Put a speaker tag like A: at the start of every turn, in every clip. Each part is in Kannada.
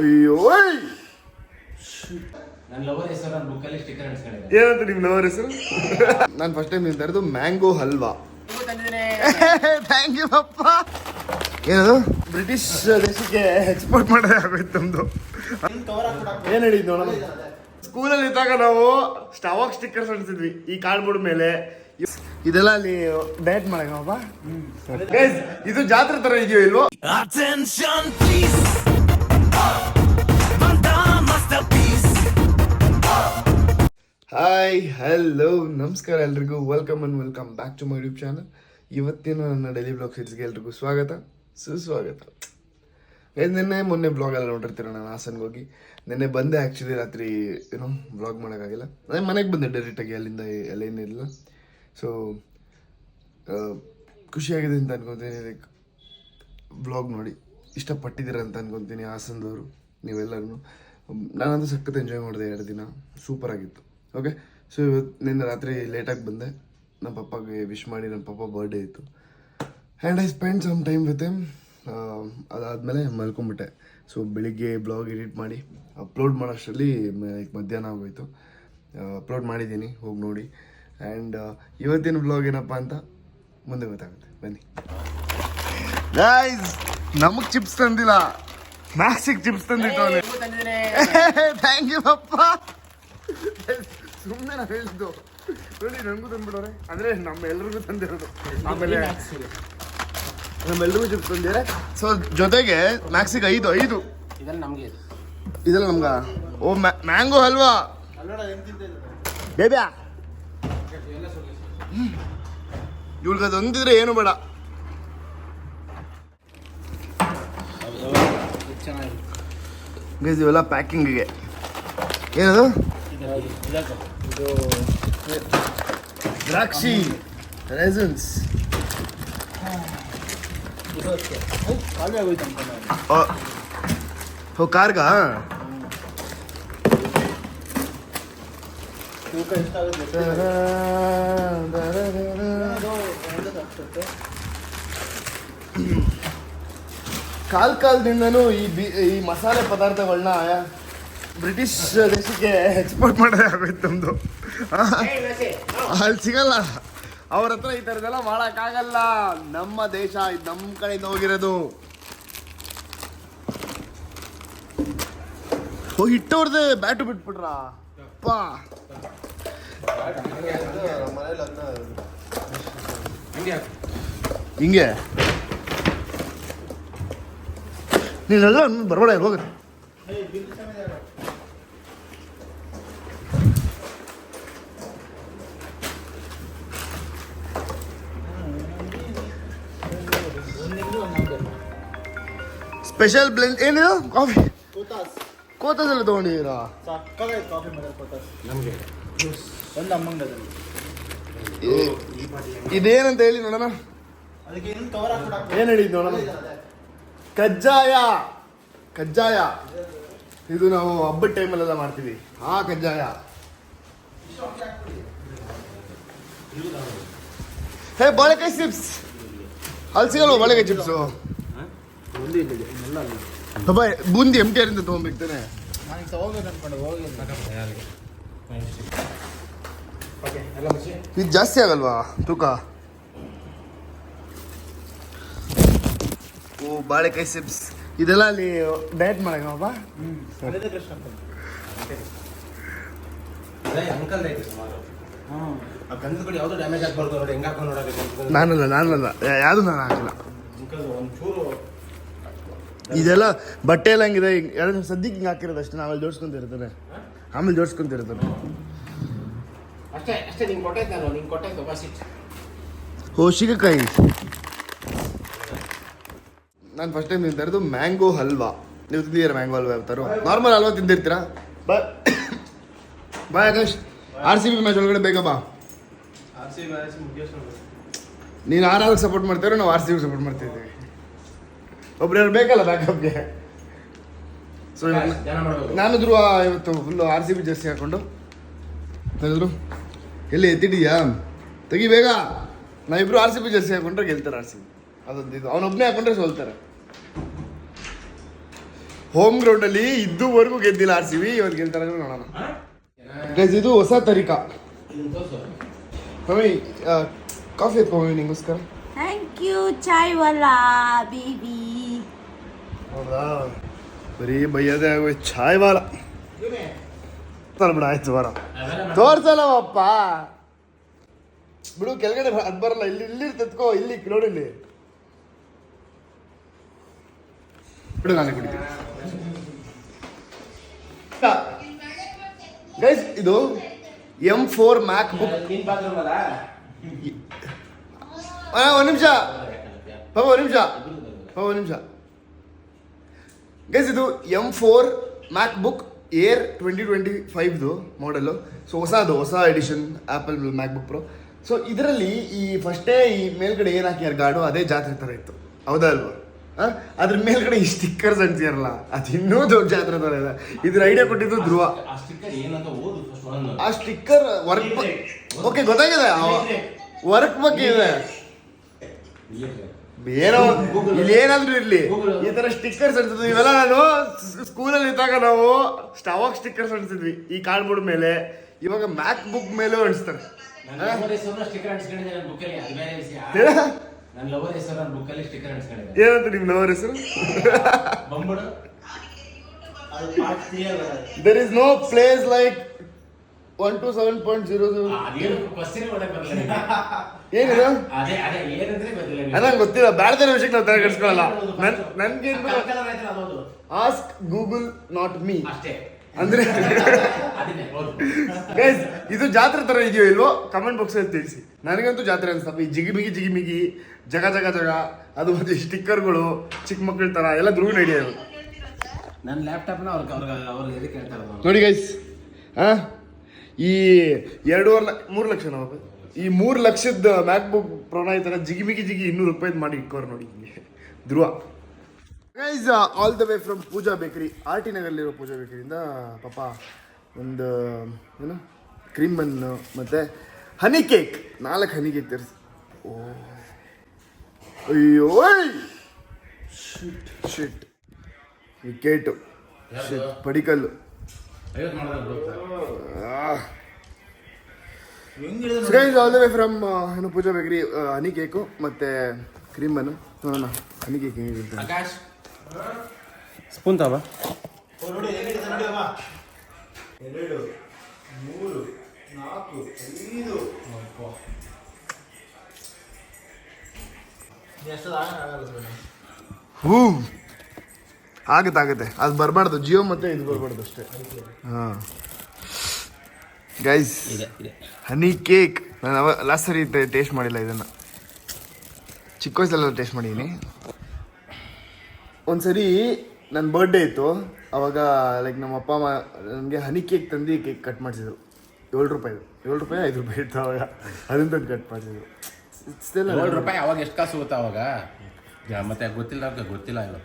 A: ಅಯ್ಯೋ
B: ನನ್ನ ಲವರ್ ಹೆಸರು ನನ್ನ ಬುಕ್ಕಲ್ಲಿ ಸ್ಟಿಕ್ಕರ್ ಅಂಟಿಸ್ಕೊಂಡಿದ್ದೆ.
A: ಏನಂತ ನಿಮ್ಮ ಲವರ್ ಹೆಸರು? ನಾನು ಫಸ್ಟ್ ಟೈಮ್ ತಿಂತಾ ಇರೋದು ಮ್ಯಾಂಗೋ ಹಲ್ವಾ. ಥ್ಯಾಂಕ್ ಯು ಅಪ್ಪ. ಏನದು ಬ್ರಿಟಿಷ್ ದೇಶಕ್ಕೆ ಎಕ್ಸ್ಪೋರ್ಟ್ ಮಾಡೋದೇ ಆಗೋಯ್ತು ನಮ್ದು. ಏನು ಹೇಳಿದ್ದು ನೋಡೋಣ. ಸ್ಕೂಲಲ್ಲಿ ಇದ್ದಾಗ ನಾವು ಸ್ಟಾವಾಕ್ ಸ್ಟಿಕ್ಕರ್ಸ್ ಅಂಟಿಸಿದ್ವಿ ಈ ಕಾರ್ಡ್ಬೋರ್ಡ್ ಮೇಲೆ. ಇದೆಲ್ಲ ಅಲ್ಲಿ ಡಯಟ್ ಮಾಡಕ್ಕಪ್ಪ. ಇದು ಜಾತ್ರೆ ತರ ಇದೆಯೋ ಇಲ್ವೋ? ಹಾಯ್ ಹಲೋ ನಮಸ್ಕಾರ ಎಲ್ರಿಗೂ. Welcome back to my YouTube channel. ಇವತ್ತಿನ ನನ್ನ ಡೈಲಿ ಬ್ಲಾಗ್ ಸೀರೀಸ್ಗೆ ಎಲ್ರಿಗೂ ಸ್ವಾಗತ ಸುಸ್ವಾಗತ. ನಿನ್ನೆ ಮೊನ್ನೆ ಬ್ಲಾಗೆಲ್ಲ ನೋಡಿರ್ತೀರ. ನಾನು ಹಾಸನ್ಗೆ ಹೋಗಿ ನಿನ್ನೆ ಬಂದೆ. ಆ್ಯಕ್ಚುಲಿ ರಾತ್ರಿ ಏನೋ ಬ್ಲಾಗ್ ಮಾಡೋಕ್ಕಾಗಿಲ್ಲ. ಅದೇ ಮನೆಗೆ ಬಂದೆ ಡೈರೆಕ್ಟಾಗಿ. ಅಲ್ಲಿಂದ ಎಲ್ಲ ಏನಿರಲಿಲ್ಲ. ಸೊ ಖುಷಿಯಾಗಿದೆ ಅಂತ ಅನ್ಕೊತೀನಿ. ಲೈಕ್ ಬ್ಲಾಗ್ ನೋಡಿ ಇಷ್ಟಪಟ್ಟಿದ್ದೀರ ಅಂತ ಅನ್ಕೊತೀನಿ ಹಾಸನದವರು ನೀವೆಲ್ಲರೂ. ನಾನಂತೂ ಸಖತ್ ಎಂಜಾಯ್ ಮಾಡಿದೆ. 2 ದಿನ ಸೂಪರಾಗಿತ್ತು. ಓಕೆ, ಸೊ ಇವತ್ತು ನಿನ್ನೆ ರಾತ್ರಿ ಲೇಟಾಗಿ ಬಂದೆ. ನಮ್ಮ ಪಪ್ಪಗೆ ವಿಶ್ ಮಾಡಿ, ನಮ್ಮ ಪಪ್ಪ ಬರ್ಡೇ ಇತ್ತು. And I spend some time with him. ಅದಾದಮೇಲೆ ಮಲ್ಕೊಂಬಿಟ್ಟೆ. ಸೊ ಬೆಳಿಗ್ಗೆ ಬ್ಲಾಗ್ ಎಡಿಟ್ ಮಾಡಿ ಅಪ್ಲೋಡ್ ಮಾಡೋಷ್ಟರಲ್ಲಿ ಮಧ್ಯಾಹ್ನ ಆಗೋಯ್ತು. ಅಪ್ಲೋಡ್ ಮಾಡಿದ್ದೀನಿ, ಹೋಗಿ ನೋಡಿ. ಆ್ಯಂಡ್ ಇವತ್ತಿನ ಬ್ಲಾಗ್ ಏನಪ್ಪ ಅಂತ ಮುಂದೆ ಗೊತ್ತಾಗುತ್ತೆ, ಬನ್ನಿ. ಗೈಸ್, ನಮಗೆ ಚಿಪ್ಸ್ ತಂದಿಲ್ಲ, ಮ್ಯಾಕ್ಸಿಗೆ ಚಿಪ್ಸ್ ತಂದಿತ್ತು. ಥ್ಯಾಂಕ್ ಯು ಅಪ್ಪ. ಸುಮ್ಮನೆ ನಾವು ಹೇಳಿದ್ದು ನೋಡಿ, ನನಗೂ ತಂದ್ಬಿಡೋರೆ. ಅಂದರೆ ನಮ್ಮೆಲ್ರಿಗೂ ತಂದಿರೋದು. ಆಮೇಲೆ ನಮ್ಮೆಲ್ರಿಗೂ ಚಿಪ್ಸ್ ತಂದಿದ್ದಾರೆ. ಸೊ ಜೊತೆಗೆ ಮ್ಯಾಕ್ಸಿಗೆ 5 ಇದೆಲ್ಲ ನಮ್ಗೆ. ಓ ಮ್ಯಾಂಗೋ ಹಲ್ವಾ ಬೇಬ್ಯಾ. ಇವ್ಳಿಗೆ ಅದು ಅಂದಿದ್ರೆ ಏನು ಬೇಡ. ಗೈಸ್ ಇವೆಲ್ಲ ಪ್ಯಾಕಿಂಗಿಗೆ. ಏನದು? ದ್ರಾಕ್ಷಿ ರೆಸನ್ಸ್. ಓ ಕಾರ್ಗಾ? ಕಾಲದಿಂದನೂ ಈ ಮಸಾಲೆ ಪದಾರ್ಥಗಳನ್ನ ಬ್ರಿಟಿಷ್ ದೇಶಕ್ಕೆ ಎಕ್ಸ್ಪೋರ್ಟ್ ಮಾಡೋದೇ ಆಗೋಯ್ತು ನಮ್ಮದು. ಅಲ್ಲಿ ಸಿಗಲ್ಲ ಅವ್ರ ಹತ್ರ. ಈ ಥರದ್ದೆಲ್ಲ ಮಾಡೋಕ್ಕಾಗಲ್ಲ. ನಮ್ಮ ದೇಶ ಇದು, ನಮ್ಮ ಕಡೆಯಿಂದ ಹೋಗಿರೋದು. ಹೋಗಿ ಇಟ್ಟವ್ರದ್ದು ಬ್ಯಾಟು ಬಿಟ್ಬಿಟ್ರ ಅಪ್ಪ. ಹಿಂಗೆ ನೀನೆಲ್ಲ ಬರಬೇಡ, ಹೋಗುತ್ತೆ. ಸ್ಪೆಷಲ್ ಬ್ಲೆಂಡ್ ಏನಿದು? ಕಾಫಿ ಕೋತಾಸ್ ಎಲ್ಲ ತೊಗೊಂಡಿದ್ದೀರಾ? ಇದೇನಂತ ಹೇಳಿ ನೋಡೋಣ. ಏನು ಹೇಳಿದ್ದು ನೋಡೋಣ. ಕಜ್ಜಾಯ. ಇದು ನಾವು ಹಬ್ಬದ ಟೈಮಲ್ಲೆಲ್ಲ ಮಾಡ್ತೀವಿ. ಕಜ್ಜಾಯ. ಹೇ ಬಾಳೆಕಾಯಿ ಚಿಪ್ಸ್. ಅಲ್ಲಿ ಸಿಗಲ್ವ ಬಾಳೆಕಾಯಿ ಚಿಪ್ಸು? ಬೂಂದಿ MTR ಇಂದ ತೊಗೊಂಡ್ಬಿಡ್ತೇನೆ. ಇದು ಜಾಸ್ತಿ ಆಗಲ್ವಾ ತೂಕ? ಓ ಬಾಳೆಕಾಯಿ ಚಿಪ್ಸ್. ಇದೆಲ್ಲ ಅಲ್ಲಿ ಡಯಟ್ ಮಾಡಕ್ಕಪ್ಪ. ನಾನಲ್ಲ ಯಾವುದು ನಾನು ಹಾಕಿಲ್ಲ. ಇದೆಲ್ಲ ಬಟ್ಟೆ ಎಲ್ಲ ಹಂಗಿದೆ. ಸದ್ಯಕ್ಕೆ ಹಿಂಗೆ ಹಾಕಿರೋದು ಅಷ್ಟೇ. ನಾವಲ್ಲಿ ಜೋಡಿಸ್ಕೊಂತಿರ್ತಾರೆ, ಆಮೇಲೆ ಜೋಡಿಸ್ಕೊಂತಿರ್ತಾರೆ. ಓ ಶಿಕಾಯಿ. ನಾನು ಫಸ್ಟ್ ಟೈಮ್ ತಿಂತಾ ಇರೋದು ಮ್ಯಾಂಗೋ ಹಲ್ವಾ. ನೀವು ತಿಂದಿದ್ದೀರಾ ಮ್ಯಾಂಗೋ ಹಲ್ವಾ? ಯಾವ್ತಾರು ನಾರ್ಮಲ್ ಹಲ್ವಾ ತಿಂದಿರ್ತೀರಾ? ಬಾ ಆಕಾಶ್, RCB ಮ್ಯಾಚ್ ಒಳಗಡೆ ಬೇಗ ಬಾ. ನೀನು RR ಸಪೋರ್ಟ್ ಮಾಡ್ತೀರೋ, ನಾವು RCB ಸಪೋರ್ಟ್ ಮಾಡ್ತಿದ್ದೀವಿ. ಒಬ್ರು ಬೇಕಲ್ಲ ಬ್ಯಾಕಪ್ಗೆ. ಸೊ ನಾನು ಧ್ರುವ ಇವತ್ತು ಫುಲ್ಲು RCB ಜರ್ಸಿ ಹಾಕೊಂಡು ತೆಗೆದ್ರು. ಎಲ್ಲಿ ಎತ್ತಿದೀಯಾ? ತೆಗಿ ಬೇಗ. ನಾವಿಬ್ರು RCB ಜರ್ಸಿ ಹಾಕೊಂಡ್ರೆ ಗೆಲ್ತಾರೆ RCB. ಅದೊಂದು ಇದು. ಅವನೊಬ್ಬನೇ ಹಾಕೊಂಡ್ರೆ ಸೋಲ್ತಾರೆ. ಹೋಮ್ ಗ್ರೌಂಡ್ ಅಲ್ಲಿ ಇದುವರೆಗೂ ಗೆದ್ದಿಲ್ಲ ಆರ್ ಸಿ ಬಿ, ಇವತ್ತು ಗೆಲ್ತಾರೆ ನೋಡೋಣ. ಗೈಸ್ ಇದು ಹೊಸ ತರೀಕಾ. ಮಮ್ಮಿ ಕಾಫಿ ಎತ್ಕೊಂಬಿ ನಿಂಗೋಸ್ಕರ.
C: Thank you chai wala baby.
A: ಹೌದಾ, ಬರೀ ಬೈಯದೇ ಆಗುವ ಚಾಯ್ ವಾಲ ಬಿಡ. ಆಯ್ತು ಬರ ತೋರ್ಸಲ್ಲಪ್ಪ ಬಿಡು, ಕೆಳಗಡೆ ಅದ್ ಬರಲ್ಲ. ಇಲ್ಲಿ ತೆತ್ಕೋ, ಇಲ್ಲಿ ನೋಡಿ, ಇಲ್ಲಿ ಬಿಡು, ನಾನೇ ಕುಡಿತೀನಿ. ಗೈಸ್ ಇದು M4 ಮ್ಯಾಕ್ ಬುಕ್. ಒಂದು ನಿಮಿಷ ಪಾಪ, ಒಂದು ನಿಮಿಷ ಗೈಸ್ ಇದು M4 ಮ್ಯಾಕ್ ಬುಕ್ ಏರ್ 2025 ಮಾಡೆಲು. ಸೊ ಹೊಸ ಎಡಿಷನ್ ಆ್ಯಪಲ್ ಮ್ಯಾಕ್ ಬುಕ್ ಪ್ರೋ. ಸೊ ಇದರಲ್ಲಿ ಈ ಫಸ್ಟೇ ಈ ಮೇಲ್ಗಡೆ ಏನು ಹಾಕಿಯಾರ ಗಾಡು, ಅದೇ ಜಾತ್ರೆ ಥರ ಇತ್ತು, ಹೌದಾ ಅಲ್ವಾ? ಅದ್ರ ಮೇಲ್ಗಡೆ ಈ ಸ್ಟಿಕ್ಕರ್ಸ್ ಅಂತೀರಲ್ಲ, ಅದು ಇನ್ನೂ ದೊಡ್ಡ ಜಾತ್ರೆ ಥರ ಇದೆ. ಇದ್ರ ಐಡಿಯಾ ಕೊಟ್ಟಿದ್ದು ಧ್ರುವ. ಆ ಸ್ಟಿಕ್ಕರ್ ವರ್ಕ್ ಓಕೆ ಗೊತ್ತಾಗಿದೆ, ವರ್ಕ್ ಬಗ್ಗೆ ಇದೆ. ಏನೋ ಇಲ್ಲಿ ಏನಾದ್ರೂ ಇರ್ಲಿ, ಈ ತರ ಸ್ಟಿಕ್ಕರ್ಸ್ ಅಂತಿದ್ವಿ ಇವೆಲ್ಲ. ನಾನು ಸ್ಕೂಲಲ್ಲಿ ಇದ್ದಾಗ ನಾವು ಸ್ಟಾವಾಕ್ ಸ್ಟಿಕ್ಕರ್ಸ್ ಅಂತಿದ್ವಿ ಈ ಕಾರ್ಡ್ಬೋರ್ಡ್ ಮೇಲೆ. ಇವಾಗ ಮ್ಯಾಕ್ ಬುಕ್ ಮೇಲೆ ಅಣಿಸ್ತಾರೆ. ಏನಂತ ನಿಮ್ ಲವರ್ ಹೆಸರು? There is no place like 127.00. ಏನಿದು? ನಂಗೆ ಗೊತ್ತಿಲ್ಲ, ಬ್ಯಾಡ್ದಿರೋ ವಿಷಯಕ್ಕೆ ನಾವು ತಲೆ ಕೆಡಿಸ್ಕೊಳ್ಳಲ್ಲ. ನನ್ಗೆ ಆಸ್ಕ್ ಗೂಗಲ್ ನಾಟ್ ಮೀ ಅಂದ್ರೆ. ಗೈಸ್ ಇದು ಜಾತ್ರೆ ತರ ಇದೆಯೋ ಇಲ್ವೋ ಕಮೆಂಟ್ ಬಾಕ್ಸ್ ಅಲ್ಲಿ ತಿಳಿಸಿ. ನನಗಂತೂ ಜಾತ್ರೆ ಅನ್ಸ್ತಪ್ಪ. ಈ ಜಿಗಿಮಿಗಿ ಜಗ ಅದು ಮತ್ತೆ ಸ್ಟಿಕ್ಕರ್ಗಳು ಚಿಕ್ಕ ಮಕ್ಕಳ ತರ ಎಲ್ಲ ಧ್ರುವ ಐಡಿಯಾ ಇರೋದು.
B: ನನ್ನ ಲ್ಯಾಪ್ಟಾಪ್ನ ಅವ್ರಿಗೆ ಎದಕ್ಕೆ ಹೇಳ್ತಾರೆ
A: ನೋಡಿ ಗೈಸ್, ಈ 3 ಲಕ್ಷ ನಾವು ಈ 3 ಲಕ್ಷದ ಮ್ಯಾಕ್ ಬುಕ್ ಪ್ರೋನ ಈ ಥರ ಜಿಗಿ 200 ರೂಪಾಯಿ ಮಾಡಿ ಇಟ್ಕೋರು ನೋಡಿ Dhruva. Guys all the way from Pooja bakery, R T ನಗರಲ್ಲಿರೋ ಪೂಜಾ ಬೇಕರಿಯಿಂದ ಪಾಪ ಒಂದು ಏನು ಕ್ರೀಮ್ ಬನ್ನು ಮತ್ತು ಹನಿ ಕೇಕ್, 4 ಹನಿ ಕೇಕ್ ತರಿಸಿ. ಓ ಅಯ್ಯೋ shit wicket, Padikkal. Guys all the way from ಏನು ಪೂಜಾ ಬೇಕರಿ, ಹನಿ ಕೇಕು ಮತ್ತು ಕ್ರೀಮ್ ಬನ್ನು. ನೋಡೋಣ ಹನಿ ಕೇಕ್ ಹೇಗಿರುತ್ತೆ.
B: ಸ್ಪೂನ್ ತವ
D: 2, 3, 4, 5
A: ಹೂ ಆಗುತ್ತೆ. ಅದು ಬರಬಾರ್ದು, ಜಿಯೋ ಮತ್ತು ಇದು ಬರಬಾರ್ದು ಅಷ್ಟೇ. ಹಾಂ ಗೈಸ್ ಹನಿ ಕೇಕ್ ನಾನು ಲಾಸ್ಟ್ ಸರಿ ಟೇಸ್ಟ್ ಮಾಡಿಲ್ಲ ಇದನ್ನು, ಚಿಕ್ಕ ವಯಸ್ಸೆಲ್ಲ ಟೇಸ್ಟ್ ಮಾಡಿದ್ದೀನಿ. ಒಂದು ಸರಿ ನನ್ನ ಬರ್ಡೇ ಇತ್ತು, ಅವಾಗ ಲೈಕ್ ನಮ್ಮ ಅಪ್ಪ ಅಮ್ಮ ನನಗೆ ಹನಿ ಕೇಕ್ ತಂದು ಕೇಕ್ ಕಟ್ ಮಾಡಿಸಿದ್ರು. 7 ರೂಪಾಯಿ 5 ರೂಪಾಯಿ ಇತ್ತು ಅವಾಗ, ಅದನ್ನ ತಂದು ಕಟ್ ಮಾಡಿಸಿದ್ರು.
B: 7 ರೂಪಾಯಿ ಅವಾಗ ಎಷ್ಟು ಕಾಸು ಹೋಗುತ್ತಾ ಅವಾಗ? ಮತ್ತೆ ಗೊತ್ತಿಲ್ಲ ಇಲ್ಲ.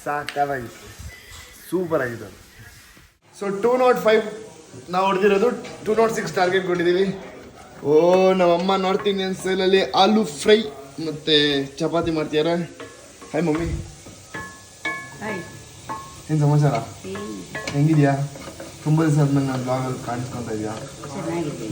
A: ಸಾಕಾಗಿತ್ತು, ಸೂಪರ್ ಆಗಿತ್ತು. ಸೊ 205 ನಾವು ಹೊಡೆದಿರೋದು, 206 ಟಾರ್ಗೆಟ್ ಕೊಟ್ಟಿದ್ದೀವಿ. ಓ ನಮ್ಮಮ್ಮ ನಾರ್ತ್ ಇಂಡಿಯನ್ ಸ್ಟೈಲಲ್ಲಿ ಆಲೂ ಫ್ರೈ ಮತ್ತು ಚಪಾತಿ ಮಾಡ್ತೀಯಾರ. ಹಾಯ್ ಮಮ್ಮಿ, ಏನು ಸಮಾಚಾರ? ಹೆಂಗಿದ್ಯಾ? ತುಂಬ ದಿವಸ ಆದ್ಮೇಲೆ ನಾನು ಬ್ಲಾಗಲ್ಲಿ ಕಾಣಿಸ್ಕೊತಾ ಇದೆಯಾ?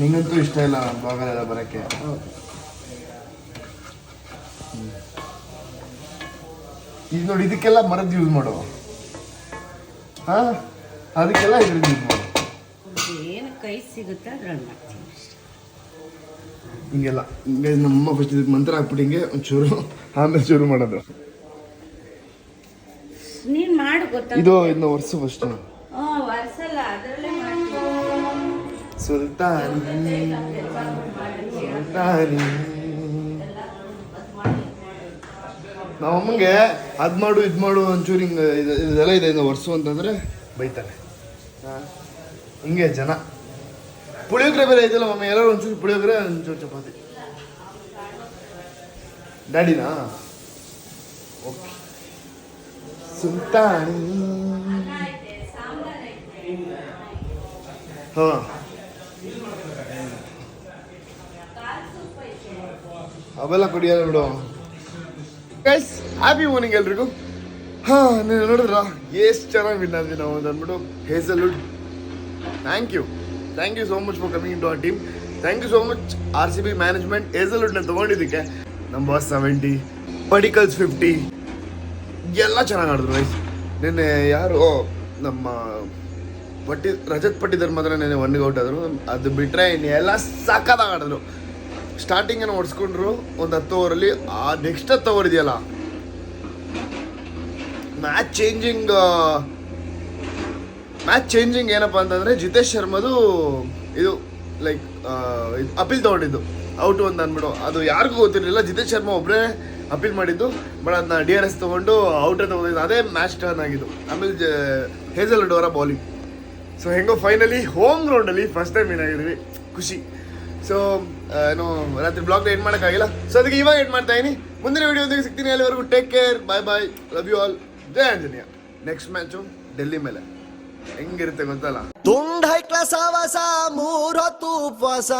A: ನಿಂಗಂತೂ ಇಷ್ಟ ಇಲ್ಲ ನಾನು ಬ್ಲಾಗಲ್ಲೆಲ್ಲ ಬರೋಕ್ಕೆ. ಇದು ನೋಡಿ, ಇದಕ್ಕೆಲ್ಲ ಮರದ್ದು ಯೂಸ್ ಮಾಡು. ಹಾಂ ಅದಕ್ಕೆಲ್ಲ ಇದ್ರದ್ದು ಯೂಸ್ ಮಾಡು.
C: ಏನು ಕೈ ಸಿಗುತ್ತೆ ಅದ್ರಲ್ಲಿ ಮಾಡ್ತೀನಿ
A: ಹಿಂಗೆಲ್ಲ. ಹಿಂಗೆ ನಮ್ಮ ಫಸ್ಟ್ ಇದಕ್ಕೆ ಮಂತ್ರ ಹಾಕ್ಬಿಟ್ಟು ಹಿಂಗೆ ಒಂಚೂರು ಆಮೇಲೆ ಶುರು ಮಾಡೋದು.
C: ನೀನು ಮಾಡು ಗೊತ್ತಾ?
A: ಇದನ್ನ ಒರೆಸು ಫಸ್ಟ್.
C: ವರ್ಸಲ್ಲ, ಅದರಲ್ಲೇ ಮಾಡ್ತೀನಿ.
A: ಸುಲ್ತಾನಿ ನಮ್ಮಮ್ಮಂಗೆ ಅದು ಮಾಡು ಇದು ಮಾಡು ಒಂಚೂರು ಹಿಂಗೆ ಇದೆಲ್ಲ ಇದೆ ಒರೆಸು ಅಂತಂದರೆ ಬೈತಾನೆ. ಹಿಂಗೆ ಜನ. ಪುಳಿಯೋಗರೆ ಬೇರೆ ಐತಲ್ಲ ಮಮ್ಮಿ, ಎಲ್ಲರೂ ಒಂಚೂರು ಪುಳಿಯೋಗರೆ ಒಂಚೂರು ಚಪಾತಿ. ಡ್ಯಾಡಿನಾ? ಓಕೆ. ಸುಲ್ತಾನಿ ಹಾಂ ಅವೆಲ್ಲ ಕುಡಿಯೋಲ್ಲ ಬಿಡು. ಗೈಸ್ ಹ್ಯಾಪಿ ಮಾರ್ನಿಂಗ್ ಎಲ್ರಿಗೂ. ಹಾಂ ನೀವು ನೋಡಿದ್ರ ಎಷ್ಟು ಚೆನ್ನಾಗಿ ವಿನ್ ಆದ್ವಿ ನಾವು ಅಂತ ಅಂದ್ಬಿಟ್ಟು. Hazlewood, thank you so much for coming to our team. Thank you so much RCB management. ಹೇಸಲ್ವುಡ್ನ ತೊಗೊಂಡಿದ್ದಕ್ಕೆ ನಮ್ಮ ಬಾಸ್ 70, ಪಡಿಕಲ್ಸ್ 50 ಎಲ್ಲ ಚೆನ್ನಾಗಿ ಆಡಿದ್ರು ಗೈಸ್. ನಿನ್ನೆ ಯಾರು ನಮ್ಮ ರಜತ್ ಪಟ್ಟಿದರ್ ಮಾತ್ರ ನೆನೆ 1 ಔಟ್ ಆದರು. ಅದು ಬಿಟ್ಟರೆ ಇನ್ನು ಎಲ್ಲ ಸಕ್ಕತ್ತಾಗಿ ಆಡಿದ್ರು. ಸ್ಟಾರ್ಟಿಂಗನ್ನು ಹೊಡ್ಸ್ಕೊಂಡ್ರು ಒಂದು 10 ಓವರಲ್ಲಿ. ಆ ನೆಕ್ಸ್ಟ್ 10 ಓವರ್ ಇದೆಯಲ್ಲ, ಮ್ಯಾಚ್ ಚೇಂಜಿಂಗ್ ಏನಪ್ಪ ಅಂತಂದರೆ ಜಿತೇಶ್ ಶರ್ಮದು ಇದು ಲೈಕ್ ಅಪೀಲ್ ತೊಗೊಂಡಿದ್ದು ಔಟು ಅಂತ ಅಂದ್ಬಿಡು. ಅದು ಯಾರಿಗೂ ಗೊತ್ತಿರಲಿಲ್ಲ. ಜಿತೇಶ್ ಶರ್ಮಾ ಒಬ್ಬರೇ ಅಪೀಲ್ ಮಾಡಿದ್ದು, ಬಟ್ ಅದನ್ನ DRS ತೊಗೊಂಡು ಔಟೇ ತೊಗೊಂಡಿದ್ದು. ಅದೇ ಮ್ಯಾಚ್ ಟರ್ನ್ ಆಗಿದ್ದು. ಆಮೇಲೆ ಹೇಸಲ್ವುಡ್ ಅವರ ಬೌಲಿಂಗ್. ಸೊ ಹೆಂಗೋ ಫೈನಲಿ ಹೋಮ್ ಗ್ರೌಂಡಲ್ಲಿ ಫಸ್ಟ್ ಟೈಮ್ ಏನಾಗಿದ್ವಿ, ಖುಷಿ. ಸೊ ಏನು ರಾತ್ರಿ ಬ್ಲಾಗ್ನ ಎಂಡ್ ಮಾಡೋಕ್ಕಾಗಿಲ್ಲ. ಸೊ ಅದಕ್ಕೆ ಇವಾಗ ಎಂಡ್ ಮಾಡ್ತಾ ಇದೀನಿ. ಮುಂದಿನ ವಿಡಿಯೋದಕ್ಕೆ ಸಿಗ್ತೀನಿ. ಅಲ್ಲಿವರೆಗೂ take care, bye, love you all, ಜೈ ಆಂಜನೇಯ. ನೆಕ್ಸ್ಟ್ ಮ್ಯಾಚು ಡೆಲ್ಲಿ ಮೇಲೆ ಹೆಂಗಿರುತ್ತೆ ಗೊತ್ತಲ್ಲ.
E: ತುಂಡ ಹೈ ಕ್ಲಾಸ್ ಆವಾಸ 3 ಹೊತ್ತು ಉಪವಾಸ